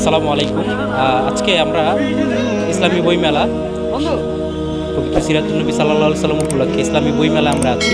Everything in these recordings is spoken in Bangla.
আসসালামু আলাইকুম। আজকে আমরা ইসলামী বইমেলা পবিত্র সিরাতুল নবী সাল্লাল্লাহু আলাইহি সাল্লাম উপলক্ষে ইসলামী বইমেলা আমরা আছি।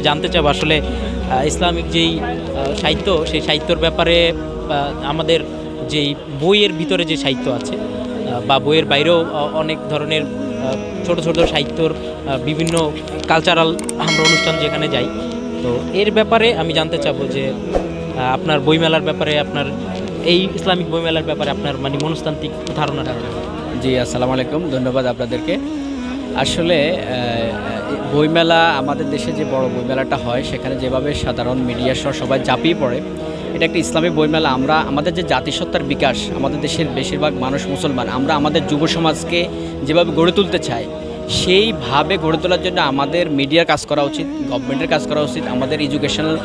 জানতে চাব আসলে ইসলামিক যেই সাহিত্য, সেই সাহিত্যর ব্যাপারে আমাদের যেই বইয়ের ভিতরে যে সাহিত্য আছে বা বইয়ের বাইরেও অনেক ধরনের ছোট ছোট সাহিত্যর বিভিন্ন কালচারাল আমরা অনুষ্ঠান যেখানে যাই, তো এর ব্যাপারে আমি জানতে চাবো যে আপনার বইমেলার ব্যাপারে, আপনার এই ইসলামিক বইমেলার ব্যাপারে আপনার মানে মনস্তান্ত্রিক ধারণা। জি, আসসালামু আলাইকুম, ধন্যবাদ আপনাদেরকে। আসলে বইমেলা, আমাদের দেশে যে বড় বইমেলাটা হয় সেখানে যেভাবে সাধারণ মিডিয়া সহ সবাই ঝাঁপিয়ে পড়ে, এটা একটা ইসলামিক বইমেলা। আমরা আমাদের যে জাতিসত্তার বিকাশ, আমাদের দেশের বেশিরভাগ মানুষ মুসলমান, আমরা আমাদের যুব সমাজকে যেভাবে গড়ে তুলতে চাই, সেইভাবে গড়ে তোলার জন্য আমাদের মিডিয়ার কাজ করা উচিত, গভর্নমেন্টের কাজ করা উচিত, আমাদের এডুকেশনাল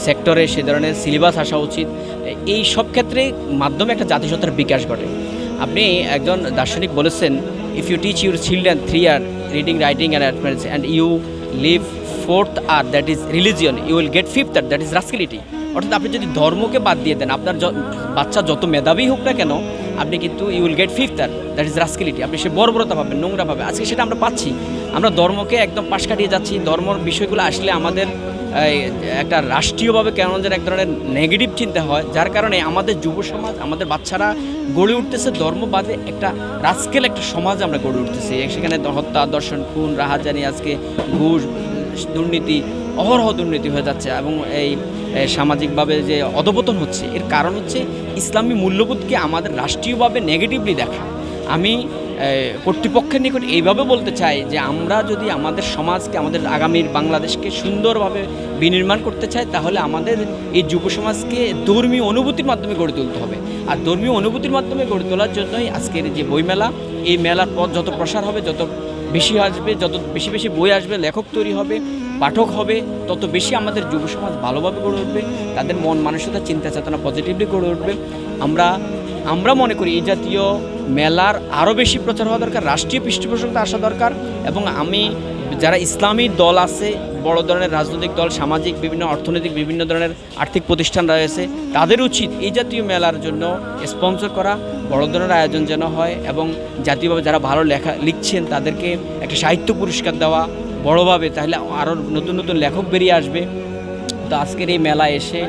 সেক্টরে সে ধরনের সিলেবাস আসা উচিত। এই সব ক্ষেত্রে মাধ্যমে একটা জাতিসত্তার বিকাশ ঘটে। আপনি একজন দার্শনিক বলেছেন, if you teach your children 3 year reading, writing and arithmetic and you leave 4th R, that is religion, you will get 5th R, that is rascality. অর্থাৎ আপনি যদি ধর্মকে বাদ দিয়ে দেন, আপনার বাচ্চা যত মেধাবী হোক না কেন, আপনি কিন্তু you will get 5th R, that is rascality. আপনি সে বর্বরতা পাবেন, নোংরা পাবে। আজকে সেটা আমরা পাচ্ছি। আমরা ধর্মকে একদম পাশ কাটিয়ে যাচ্ছি। ধর্মর বিষয়গুলো আসলে আমাদের একটা রাষ্ট্রীয়ভাবে কেমন যেন এক ধরনের নেগেটিভ চিন্তা হয়, যার কারণে আমাদের যুব সমাজ, আমাদের বাচ্চারা গড়ে উঠতেছে ধর্মবাদে একটা রাস্কেল একটা সমাজ আমরা গড়ে উঠতেছি। সেখানে হত্যা, দর্শন, খুন, রাহাজানি, আজকে ঘুষ, দুর্নীতি, অহরহ দুর্নীতি হয়ে যাচ্ছে এবং এই সামাজিকভাবে যে অধপতন হচ্ছে, এর কারণ হচ্ছে ইসলামী মূল্যবোধকে আমাদের রাষ্ট্রীয়ভাবে নেগেটিভলি দেখা। আমি কর্তৃপক্ষের নিকট এইভাবে বলতে চাই যে আমরা যদি আমাদের সমাজকে, আমাদের আগামীর বাংলাদেশকে সুন্দরভাবে বিনির্মাণ করতে চাই, তাহলে আমাদের এই যুব সমাজকে ধর্মীয় অনুভূতির মাধ্যমে গড়ে তুলতে হবে। আর ধর্মীয় অনুভূতির মাধ্যমে গড়ে তোলার জন্যই আজকের যে বইমেলা, এই মেলার পথ যত প্রসার হবে, যত বেশি আসবে, যত বেশি বেশি বই আসবে, লেখক তৈরি হবে, পাঠক হবে, তত বেশি আমাদের যুব সমাজ ভালোভাবে গড়ে উঠবে, তাদের মন মানসিকতা, চিন্তা চেতনা পজিটিভলি গড়ে উঠবে। আমরা মনে করি এই জাতীয় মেলার আরও বেশি প্রচার হওয়া দরকার, রাষ্ট্রীয় পৃষ্ঠপোষকতা আসা দরকার। এবং আমি যারা ইসলামী দল আছে, বড় ধরনের রাজনৈতিক দল, সামাজিক বিভিন্ন অর্থনৈতিক বিভিন্ন ধরনের আর্থিক প্রতিষ্ঠান রয়েছে, তাদের উচিত এই জাতীয় মেলার জন্য স্পন্সর করা, বড় ধরনের আয়োজন যেন হয় এবং জাতীয়ভাবে যারা ভালো লিখছেন তাদেরকে একটা সাহিত্য পুরস্কার দেওয়া বড়োভাবে, তাহলে আরও নতুন নতুন লেখক বেরিয়ে আসবে। তো আজকের এই মেলা এসে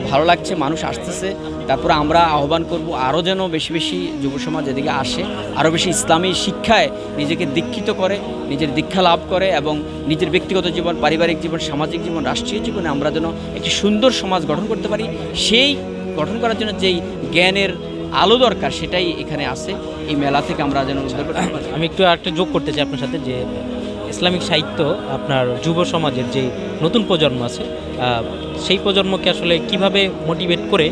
ভালো লাগছে, মানুষ আসতেছে। তারপরে আমরা আহ্বান করব আরও যেন বেশি বেশি যুব সমাজ এদিকে আসে, আরও বেশি ইসলামী শিক্ষায় নিজেকে দীক্ষিত করে, নিজের দীক্ষা লাভ করে এবং নিজের ব্যক্তিগত জীবন, পারিবারিক জীবন, সামাজিক জীবন, রাষ্ট্রীয় জীবনে আমরা যেন একটি সুন্দর সমাজ গঠন করতে পারি। সেই গঠন করার জন্য যেই জ্ঞানের আলো দরকার, সেটাই এখানে আছে। এই মেলা থেকে আমরা যেন উদ্ধার করতে পারি। আমি একটু আরেকটা যোগ করতে চাই আপনার সাথে, যে ইসলামিক সাহিত্য আপনার যুব সমাজের যে নতুন প্রজন্ম আছে, সেই প্রজন্মকে আসলে কিভাবে মোটিভেট করে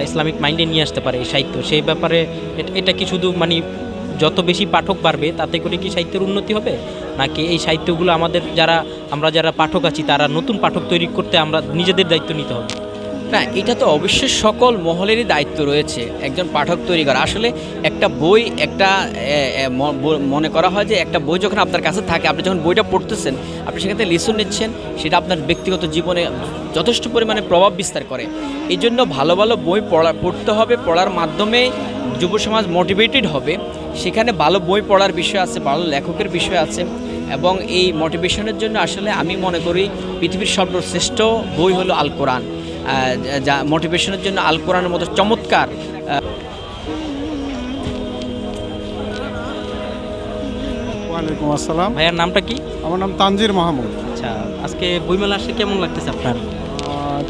ইসলামিক মাইন্ডে নিয়ে আসতে পারে এই সাহিত্য, সেই ব্যাপারে এটা কি শুধু মানে যত বেশি পাঠক বাড়বে তাতে করে কি সাহিত্যের উন্নতি হবে, নাকি এই সাহিত্যগুলো আমাদের আমরা যারা পাঠক আছি তারা নতুন পাঠক তৈরি করতে আমরা নিজেদের দায়িত্ব নিতে হবে? না, এটা তো অবশ্যই সকল মহলেরই দায়িত্ব রয়েছে একজন পাঠক তৈরি করা। আসলে একটা বই, একটা মনে করা হয় যে একটা বই যখন আপনার কাছে থাকে, আপনি যখন বইটা পড়তেছেন, আপনি সেখান থেকে লিসন নিচ্ছেন, সেটা আপনার ব্যক্তিগত জীবনে যথেষ্ট পরিমাণে প্রভাব বিস্তার করে। এই জন্য ভালো ভালো বই পড়তে হবে, পড়ার মাধ্যমে যুব সমাজ মোটিভেটেড হবে। সেখানে ভালো বই পড়ার বিষয় আছে, ভালো লেখকের বিষয় আছে এবং এই মোটিভেশনের জন্য আসলে আমি মনে করি পৃথিবীর সর্বশ্রেষ্ঠ বই হলো আল কোরআন। যা মোটিভেশনের জন্য আল কোরআনের মতো চমৎকার। ওয়ালাইকুম আসসালাম। ভাইয়ার নামটা কি? আমার নাম তানজির মাহমুদ। আচ্ছা, আজকে বইমেলা আসলে কেমন লাগতেছে আপনার?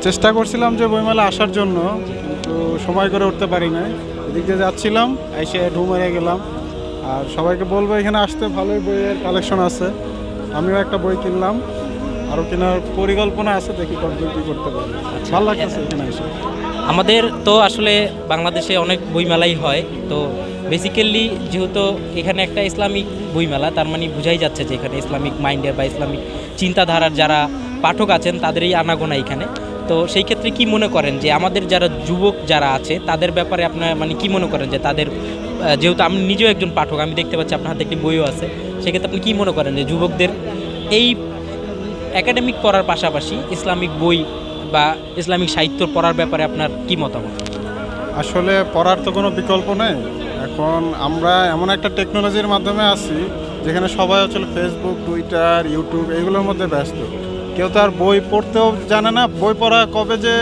চেষ্টা করছিলাম যে বইমেলা আসার জন্য, কিন্তু সময় করে উঠতে পারি নাই। এদিক দিয়ে যাচ্ছিলাম, এসে ঢুমেরে গেলাম। আর সবাইকে বলবো এখানে আসতে, ভালোই বইয়ের কালেকশন আছে। আমিও একটা বই কিনলাম, আরও কেনার পরিকল্পনা আছে, দেখি কতদূর কী করতে পারি। ভালো লাগতেছে এখানে এসে। আমাদের তো আসলে বাংলাদেশে অনেক বইমেলাই হয়, তো বেসিক্যালি যেহেতু এখানে একটা ইসলামিক বইমেলা, তার মানে বোঝাই যাচ্ছে যে এখানে ইসলামিক মাইন্ডের বা ইসলামিক চিন্তাধারার যারা পাঠক আছেন তাদেরই আনাগোনা এখানে। তো সেই ক্ষেত্রে কি মনে করেন যে আমাদের যারা যুবক যারা আছে তাদের ব্যাপারে আপনার মানে কি মনে করেন যে তাদের, যেহেতু আমি নিজেও একজন পাঠক, আমি দেখতে পাচ্ছি আপনার হাতে একটি বইও আছে, সেক্ষেত্রে আপনি কী মনে করেন যে যুবকদের এই একাডেমিক পড়ার পাশাপাশি ইসলামিক বই বা ইসলামিক সাহিত্য পড়ার ব্যাপারে আপনার কি মতামত? আসলে পড়ার তো কোনো বিকল্প নেই। এখন আমরা এমন একটা টেকনোলজির মাধ্যমে আছি যেখানে সবাই আসলে ফেসবুক, টুইটার, ইউটিউব এগুলোর মধ্যে ব্যস্ত। কেউ তো আর বই পড়তেও জানে না, বই পড়া কবে যে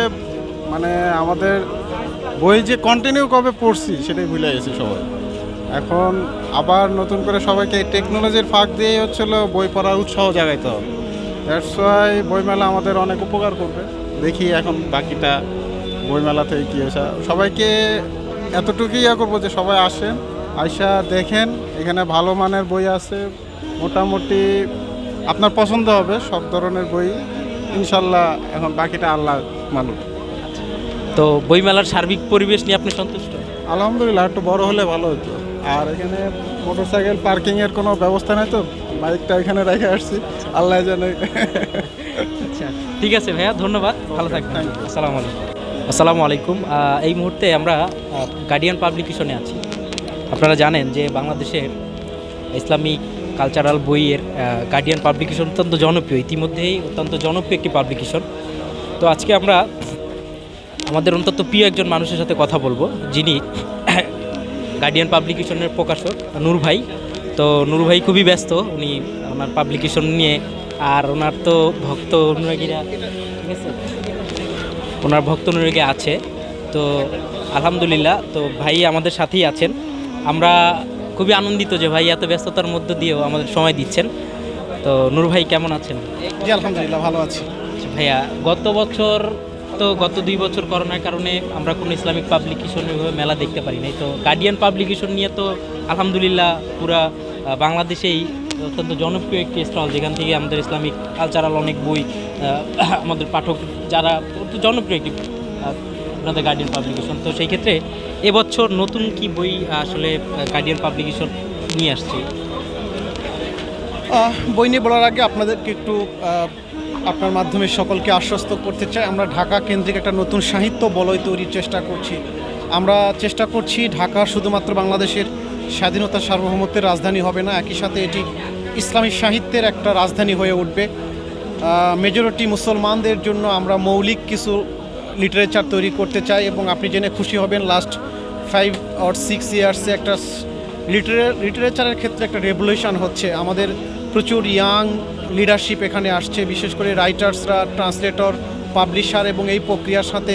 মানে আমাদের বই যে কন্টিনিউ কবে পড়ছি সেটাই ভুলে গেছি সবাই। এখন আবার নতুন করে সবাইকে এই টেকনোলজির ফাঁক দিয়েই হচ্ছিল বই পড়ার উৎসাহ জাগাইতে হবে। দ্যাটস ওয়াই বইমেলা আমাদের অনেক উপকার করবে। দেখি এখন বাকিটা বইমেলা থেকে কী হয়েছে। সবাইকে এতটুকুই করবো যে সবাই আসেন, আইসা দেখেন, এখানে ভালো মানের বই আছে, মোটামুটি আপনার পছন্দ হবে সব ধরনের বই ইনশাল্লাহ। এখন বাকিটা আল্লাহ মানুষ। তো বইমেলার সার্বিক পরিবেশ নিয়ে আপনি সন্তুষ্ট? আলহামদুলিল্লাহ, একটু বড় হলে ভালো হতো। আর এখানে মোটরসাইকেল পার্কিংয়ের কোনো ব্যবস্থা নেই, তো বাইকটা এখানে রেখে আসছি, আল্লাহ জানে। আচ্ছা, ঠিক আছে ভাইয়া, ধন্যবাদ, ভালো থাকবেন। আসসালামু আলাইকুম। আসসালামু আলাইকুম। এই মুহূর্তে আমরা গার্ডিয়ান পাবলিকেশনে আছি। আপনারা জানেন যে বাংলাদেশের ইসলামিক কালচারাল বইয়ের গার্ডিয়ান পাবলিকেশন অত্যন্ত জনপ্রিয়, ইতিমধ্যেই অত্যন্ত জনপ্রিয় একটি পাবলিকেশন। তো আজকে আমরা আমাদের অন্তত প্রিয় একজন মানুষের সাথে কথা বলবো, যিনি গার্ডিয়ান পাবলিকেশনের প্রকাশক, নূর ভাই। তো নূর ভাই খুবই ব্যস্ত, উনি ওনার পাবলিকেশন নিয়ে, আর ওনার তো ভক্ত অনুরাগীরা, ঠিক আছে, ওনার ভক্ত অনুরাগী আছে। তো আলহামদুলিল্লাহ, তো ভাই আমাদের সাথেই আছেন। আমরা খুবই আনন্দিত যে ভাই এত ব্যস্ততার মধ্য দিয়েও আমাদের সময় দিচ্ছেন। তো নূর ভাই কেমন আছেন? জি আলহামদুলিল্লাহ ভালো আছি। আচ্ছা ভাইয়া, গত 2 বছর করোনার কারণে আমরা কোনো ইসলামিক পাবলিকেশন ওইভাবে মেলা দেখতে পারি নাই। তো গার্ডিয়ান পাবলিকেশন নিয়ে তো আলহামদুলিল্লাহ পুরা বাংলাদেশেই অত্যন্ত জনপ্রিয় একটি স্টল, যেখান থেকে আমাদের ইসলামিক কালচারাল অনেক বই আমাদের পাঠক যারা জনপ্রিয় একটি আপনাদের গার্ডিয়ান পাবলিকেশন। তো সেই ক্ষেত্রে এবছর নতুন কি বই আসলে গার্ডিয়ান পাবলিকেশন নিয়ে আসছে? বই নিয়ে বলার আগে আপনাদেরকে একটু আপনার মাধ্যমে সকলকে আশ্বস্ত করতে চাই, আমরা ঢাকা কেন্দ্রিক একটা নতুন সাহিত্য বলয় তৈরির চেষ্টা করছি। আমরা চেষ্টা করছি ঢাকা শুধুমাত্র বাংলাদেশের স্বাধীনতা সার্বভৌমত্বের রাজধানী হবে না, একই সাথে এটি ইসলামী সাহিত্যের একটা রাজধানী হয়ে উঠবে। মেজরিটি মুসলমানদের জন্য আমরা মৌলিক কিছু লিটারেচার তৈরি করতে চাই, এবং আপনি জেনে খুশি হবেন লাস্ট 5 or 6 ইয়ার্সে একটা লিটারেচারের ক্ষেত্রে একটা রেভলিউশন হচ্ছে। আমাদের প্রচুর ইয়াং লিডারশিপ এখানে আসছে, বিশেষ করে রাইটার্সরা, ট্রান্সলেটর, পাবলিশার এবং এই প্রক্রিয়ার সাথে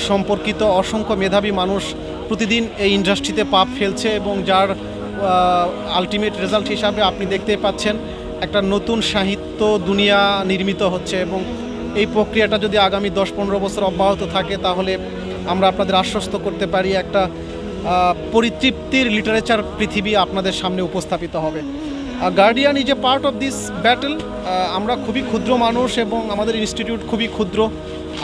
সম্পর্কিত অসংখ্য মেধাবী মানুষ প্রতিদিন এই ইন্ডাস্ট্রিতে পাপ ফেলছে, এবং যার আলটিমেট রেজাল্ট হিসাবে আপনি দেখতেই পাচ্ছেন একটা নতুন সাহিত্য দুনিয়া নির্মিত হচ্ছে। এবং এই প্রক্রিয়াটা যদি আগামী 10-15 বছর অব্যাহত থাকে, তাহলে আমরা আপনাদের আশ্বস্ত করতে পারি একটা পরিতৃপ্তির লিটারেচার পৃথিবী আপনাদের সামনে উপস্থাপিত হবে। Guardian is a part of this battle. আমরা খুবই ক্ষুদ্র মানুষ এবং আমাদের ইনস্টিটিউট খুবই ক্ষুদ্র।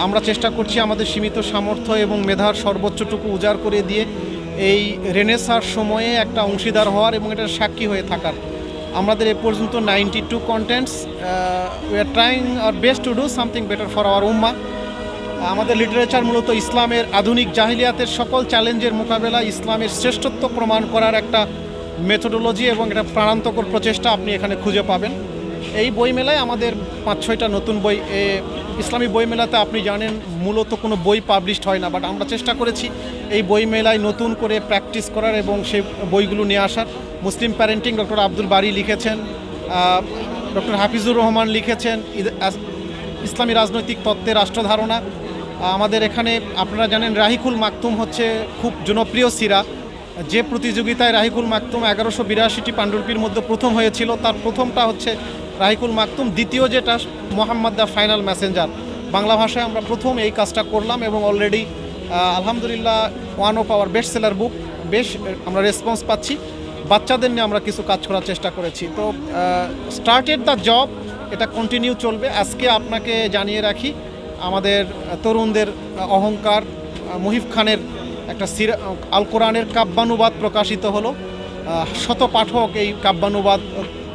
আমরা চেষ্টা করছি আমাদের সীমিত সামর্থ্য এবং মেধার সর্বোচ্চটুকু উজাড় করে দিয়ে এই রেনেসার সময়ে একটা অংশীদার হওয়ার এবং এটার সাক্ষী হয়ে থাকার। আমাদের এ পর্যন্ত 92 contents, we are trying our best to do something better for our উম্মাহ। আমাদের লিটারেচার মূলত ইসলামের আধুনিক জাহিলিয়াতের সকল চ্যালেঞ্জের মোকাবেলা, ইসলামের শ্রেষ্ঠত্ব প্রমাণ করার একটা মেথোডোলজি এবং একটা প্রাণান্তকর প্রচেষ্টা আপনি এখানে খুঁজে পাবেন। এই বইমেলায় আমাদের 5-6টা নতুন বই, ইসলামী বইমেলাতে আপনি জানেন মূলত কোনো বই পাবলিশড হয় না, বাট আমরা চেষ্টা করেছি এই বইমেলায় নতুন করে প্র্যাকটিস করার এবং সেই বইগুলো নিয়ে আসার। মুসলিম প্যারেন্টিং ডক্টর আব্দুল বারী লিখেছেন, ডক্টর হাফিজুর রহমান লিখেছেন ইসলামী রাজনৈতিক তত্ত্বের রাষ্ট্রধারণা। আমাদের এখানে আপনারা জানেন রাহিকুল মাকতুম হচ্ছে খুব জনপ্রিয় সিরা, যে প্রতিযোগিতায় রাহিকুল মাকতুম 1182টি পাণ্ডুলিপির মধ্যে প্রথম হয়েছিল, তার প্রথমটা হচ্ছে রাহিকুল মাকতুম। দ্বিতীয় যেটা Muhammad the final messenger, Bangla ভাষায় আমরা প্রথম এই কাজটা করলাম এবং অলরেডি আলহামদুলিল্লাহ one of our best seller book, বেশ আমরা রেসপন্স পাচ্ছি। বাচ্চাদের নিয়ে আমরা কিছু কাজ করার চেষ্টা করেছি। তো স্টার্টেড দ্য জব, এটা কন্টিনিউ চলবে। আজকে আপনাকে জানিয়ে রাখি আমাদের তরুণদের অহংকার মুহিব খানের একটা আল কোরআনের কাব্যানুবাদ প্রকাশিত হলো, শত পাঠক এই কাব্যানুবাদ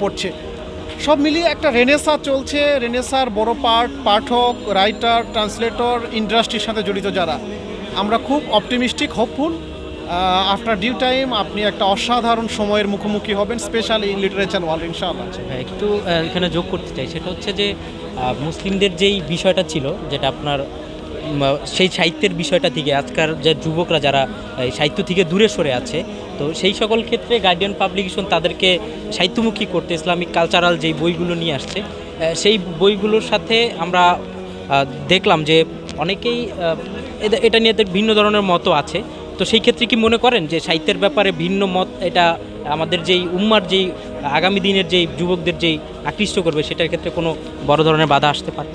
পড়ছে। সব মিলিয়ে একটা রেনেসা চলছে। রেনেসার বড় পাঠক, রাইটার, ট্রান্সলেটর, ইন্ডাস্ট্রির সাথে জড়িত যারা, আমরা খুব optimistic, hopeful. After due time আপনি একটা অসাধারণ সময়ের মুখোমুখি হবেন, স্পেশালি ইন লিটারেচার ওয়ার্ল্ড ইনশাআল্লাহ। একটু এখানে যোগ করতে চাই, সেটা হচ্ছে যে মুসলিমদের যেই বিষয়টা ছিল, যেটা আপনার সেই সাহিত্যের বিষয়টা থেকে আজকাল যে যুবকরা যারা সাহিত্য থেকে দূরে সরে আছে, তো সেই সকল ক্ষেত্রে গার্ডিয়ান পাবলিকেশন তাদেরকে সাহিত্যমুখী করতে ইসলামিক কালচারাল যেই বইগুলো নিয়ে আসছে, সেই বইগুলোর সাথে আমরা দেখলাম যে অনেকেই এটা নিয়ে ভিন্ন ধরনের মতও আছে। তো সেই ক্ষেত্রে কি মনে করেন যে সাহিত্যের ব্যাপারে ভিন্ন মত এটা আমাদের যেই উম্মার যেই আগামী দিনের যেই যুবকদের যেই আকৃষ্ট করবে সেটার ক্ষেত্রে কোনো বড় ধরনের বাধা আসতে পারে?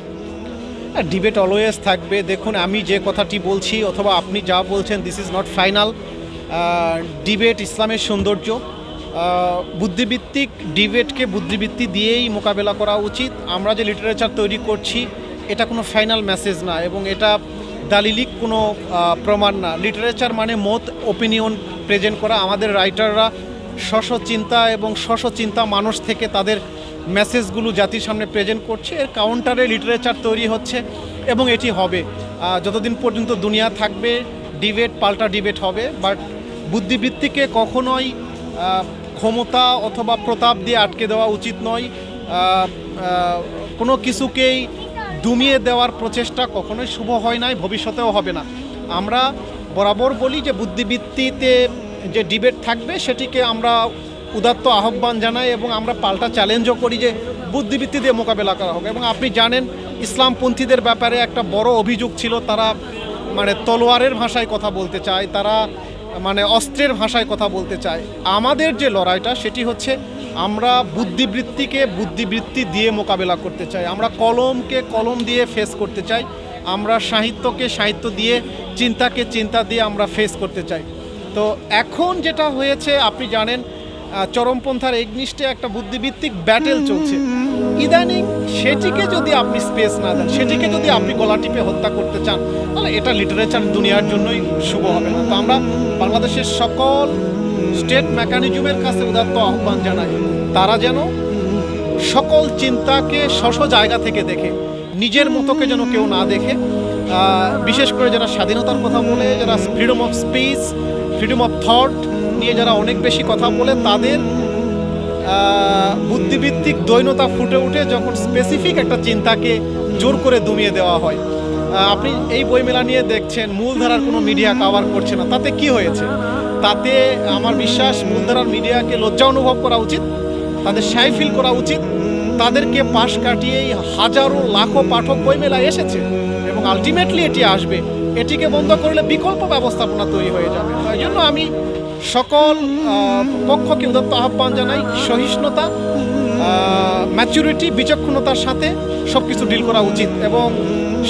ডিবেট অলওয়েজ থাকবে। দেখুন, আমি যে কথাটি বলছি অথবা আপনি যা বলছেন, this is not final. Debate ইসলামের সৌন্দর্য। বুদ্ধিভিত্তিক ডিবেটকে বুদ্ধিবৃত্তি দিয়েই মোকাবেলা করা উচিত। আমরা যে লিটারেচার তৈরি করছি এটা কোনো ফাইনাল মেসেজ না এবং এটা দালিলিক কোনো প্রমাণ না। লিটারেচার মানে মত, ওপিনিয়ন প্রেজেন্ট করা। আমাদের রাইটাররা চিন্তা এবং চিন্তা মানুষ থেকে তাদের মেসেজগুলো জাতির সামনে প্রেজেন্ট করছে। এর কাউন্টারে লিটারেচার তৈরি হচ্ছে এবং এটি হবে যতদিন পর্যন্ত দুনিয়া থাকবে। ডিবেট পাল্টা ডিবেট হবে, বাট বুদ্ধিবৃত্তিকে কখনোই ক্ষমতা অথবা প্রতাপ দিয়ে আটকে দেওয়া উচিত নয়। কোনো কিছুকেই দমিয়ে দেওয়ার প্রচেষ্টা কখনোই শুভ হয় নাই, ভবিষ্যতেও হবে না। আমরা বরাবর বলি যে বুদ্ধিবৃত্তিতে যে ডিবেট থাকবে সেটিকে আমরা উদাত্ত আহ্বান জানাই এবং আমরা পাল্টা চ্যালেঞ্জও করি যে বুদ্ধিবৃত্তি দিয়ে মোকাবেলা করা হবে। এবং আপনি জানেন, ইসলামপন্থীদের ব্যাপারে একটা বড় অভিযোগ ছিল, তারা মানে তলোয়ারের ভাষায় কথা বলতে চায়, তারা মানে অস্ত্রের ভাষায় কথা বলতে চায়। আমাদের যে লড়াইটা সেটি হচ্ছে আমরা বুদ্ধিবৃত্তিকে বুদ্ধিবৃত্তি দিয়ে মোকাবেলা করতে চাই, আমরা কলমকে কলম দিয়ে ফেস করতে চাই, আমরা সাহিত্যকে সাহিত্য দিয়ে, চিন্তাকে চিন্তা দিয়ে আমরা ফেস করতে চাই। তো এখন যেটা হয়েছে আপনি জানেন, চরমপন্থার এগনিস্টে একটা বুদ্ধিভিত্তিক ব্যাটেল চলছে। ইদানিং সেটিকে যদি আপনি স্পেস না দেন, সেটিকে যদি আপনি গলা টিপে হত্যা করতে চান, তাহলে এটা লিটারেচার দুনিয়ার জন্যই শুভ হবে না। তো আমরা বাংলাদেশের সকল স্টেট মেকানিজমের কাছে উদাত্ত আহ্বান জানাই, তারা যেন সকল চিন্তাকে জায়গা থেকে দেখে, নিজের মতোকে যেন কেউ না দেখে। বিশেষ করে যারা স্বাধীনতার কথা বলে, যারা freedom of speech, freedom of thought নিয়ে যারা অনেক বেশি কথা বলে, তাদের বুদ্ধিভিত্তিক দ্বৈনতা ফুটে উঠে যখন স্পেসিফিক একটা চিন্তাকে জোর করে দমিয়ে দেওয়া হয়। আপনি এই বইমেলা নিয়ে দেখছেন মূলধারার কোনো মিডিয়া কভার করছে না, তাতে কি হয়েছে? তাতে আমার বিশ্বাস মূলধারার মিডিয়াকে লজ্জা অনুভব করা উচিত, তাদের শাই ফিল করা উচিত। তাদেরকে পাশ কাটিয়েই হাজারো লাখো পাঠক বইমেলায় এসেছে এবং আলটিমেটলি এটি আসবে। এটিকে বন্ধ করলে বিকল্প ব্যবস্থাপনা তৈরি হয়ে যাবে। তাই জন্য আমি সকল পক্ষকে উদাত্ত আহ্বান জানাই, সহিষ্ণুতা, ম্যাচুরিটি, বিচক্ষণতার সাথে সব কিছু ডিল করা উচিত এবং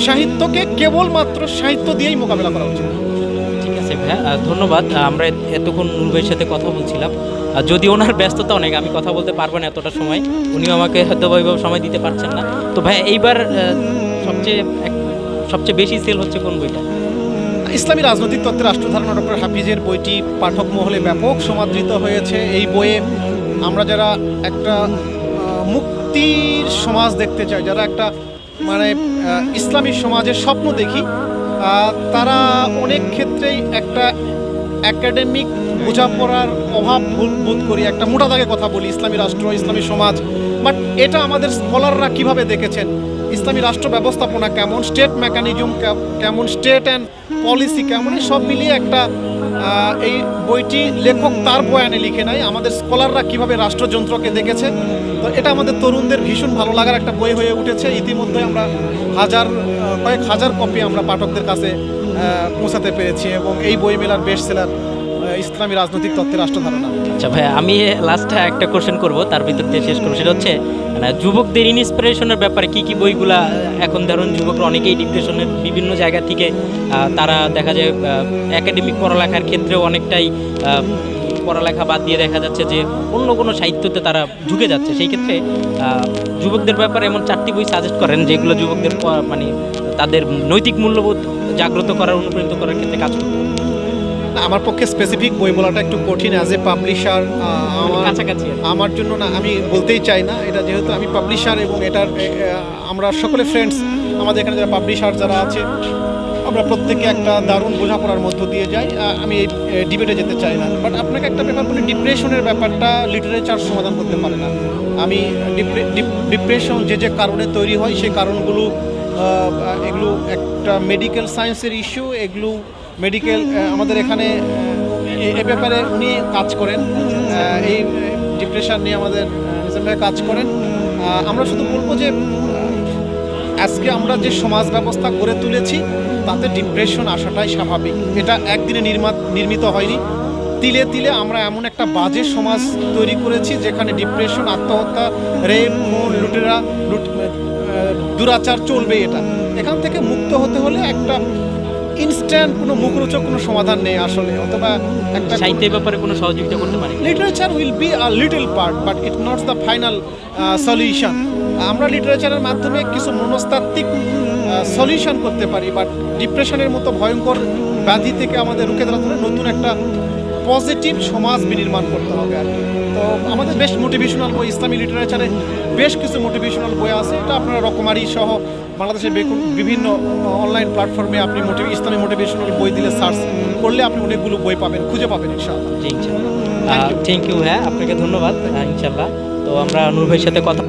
সাহিত্যকে কেবলমাত্র সাহিত্য দিয়েই মোকাবেলা করা উচিত। ঠিক আছে ভাইয়া, ধন্যবাদ। আমরা এতক্ষণ নূর ভাইয়ের সাথে কথা বলছিলাম, যদি ওনার ব্যস্ততা অনেক, আমি কথা বলতে পারবো না এতটা সময়, উনিও আমাকে হয়তো ওইভাবে সময় দিতে পারছেন না। তো ভাইয়া এইবার সবচেয়ে বেশি সেল হচ্ছে কোন বইটা? ইসলামী রাজনৈতিক তত্ত্বের রাষ্ট্রধারণা ডক্টর হাফিজের বইটি পাঠক মহলে ব্যাপক সমাদৃত হয়েছে। এই বইয়ে আমরা যারা একটা মুক্তির সমাজ দেখতে চাই, যারা একটা মানে ইসলামী সমাজের স্বপ্ন দেখি, তারা অনেক ক্ষেত্রেই একটা একাডেমিক বোঝাপড়ার অভাব বোধ করি। একটা মোটা দাগে কথা বলি ইসলামী রাষ্ট্র, ইসলামী সমাজ, বাট এটা আমাদের স্কলাররা কিভাবে দেখেছেন, ইসলামী রাষ্ট্র ব্যবস্থাপনা কেমন, স্টেট মেকানিজম কেমন, স্টেট অ্যান্ড পলিসি কেমন, সব মিলিয়ে একটা এই বইটি লেখক তার বয়ানে লিখে নাই, আমাদের স্কলাররা কিভাবে রাষ্ট্রযন্ত্রকে দেখেছে। তো এটা আমাদের তরুণদের ভীষণ ভালো লাগার একটা বই হয়ে উঠেছে। ইতিমধ্যে আমরা কয়েক হাজার কপি আমরা পাঠকদের কাছে পৌঁছাতে পেরেছি এবং এই বই মেলার বেস্ট সেলার ইসলামী রাজনৈতিক তত্ত্বের রাষ্ট্রধারণা। আচ্ছা ভাই, আমি লাস্টে একটা কোশ্চেন করব, তার ভিতর দিয়ে শেষ করবো। সেটা হচ্ছে যুবকদের ইন্সপিরেশনের ব্যাপারে কি কি বইগুলা, এখন ধরুন যুবকরা অনেকেই ডিপ্রেশনের বিভিন্ন জায়গা থেকে তারা দেখা যায় একাডেমিক পড়ালেখার ক্ষেত্রেও অনেকটাই পড়ালেখা বাদ দিয়ে দেখা যাচ্ছে যে অন্য কোনো সাহিত্যতে তারা ঢুকে যাচ্ছে। সেই ক্ষেত্রে যুবকদের ব্যাপারে এমন 4টি বই সাজেস্ট করেন যেগুলো যুবকদের মানে তাদের নৈতিক মূল্যবোধ জাগ্রত করার, অনুপ্রাণিত করার ক্ষেত্রে কাজ করতে। আমার পক্ষে স্পেসিফিক বই বলাটা একটু কঠিন। অ্যাজ এ পাবলিশার কাছাকাছি আমার জন্য না, আমি বলতেই চাই না এটা, যেহেতু আমি পাবলিশার এবং এটার আমরা সকলে ফ্রেন্ডস, আমাদের এখানে যারা পাবলিশার যারা আছে, আমরা প্রত্যেকে একটা দারুণ বোঝাপড়ার মধ্য দিয়ে যাই। আমি এই ডিবেটে যেতে চাই না, বাট আপনাকে একটা ব্যাপার বলি, ডিপ্রেশনের ব্যাপারটা লিটারেচার সমাধান করতে পারে না। আমি ডিপ্রেশন যে কারণে তৈরি হয় সেই কারণগুলো, এগুলো একটা মেডিকেল সায়েন্সের ইস্যু, এগুলো মেডিকেল আমাদের এখানে এ ব্যাপারে উনি কাজ করেন, এই ডিপ্রেশন নিয়ে আমাদের কাজ করেন। আমরা শুধু বলবো যে আজকে আমরা যে সমাজ ব্যবস্থা গড়ে তুলেছি তাতে ডিপ্রেশন আসাটাই স্বাভাবিক। এটা একদিনে নির্মিত হয়নি। তিলে তিলে আমরা এমন একটা বাজে সমাজ তৈরি করেছি যেখানে ডিপ্রেশন, আত্মহত্যা, রেপ, খুন, দুরাচার চলবে। এখান থেকে মুক্ত হতে হলে একটা ইনস্ট্যান্ট কোনো মুখরোচক কোনো সমাধান নেই আসলে, অথবা একটা সাহিত্যের ব্যাপারে কোনো সহযোগিতা করতে পারি? Literature will be a little part but it not the final solution. আমরা লিটারেচারের মাধ্যমে কিছু মনস্তাত্ত্বিক সলিউশন করতে পারি, বাট ডিপ্রেশনের মতো ভয়ঙ্কর ব্যাধি থেকে আমাদের রুখে দাঁড়াতে হলে নতুন একটা পজিটিভ সমাজ বিনির্মাণ করতে হবে আর কি। তো আমাদের বেশ মোটিভেশনাল বই, ইসলামী লিটারেচারে বেশ কিছু মোটিভেশনাল বই আছে। এটা আপনারা রকমারি সহ বাংলাদেশের বিভিন্ন অনলাইন প্ল্যাটফর্মে আপনি ইসলামী মোটিভেশনাল বই দিলে সার্চ করলে আপনি অনেকগুলো বই পাবেন, খুঁজে পাবেন ইনশাআল্লাহ। জি ইনশাল্লাহ। Thank you. হ্যাঁ, আপনাকে ধন্যবাদ। ইনশাল্লাহ। তো আমরা নূর ভাইয়ের সাথে কথা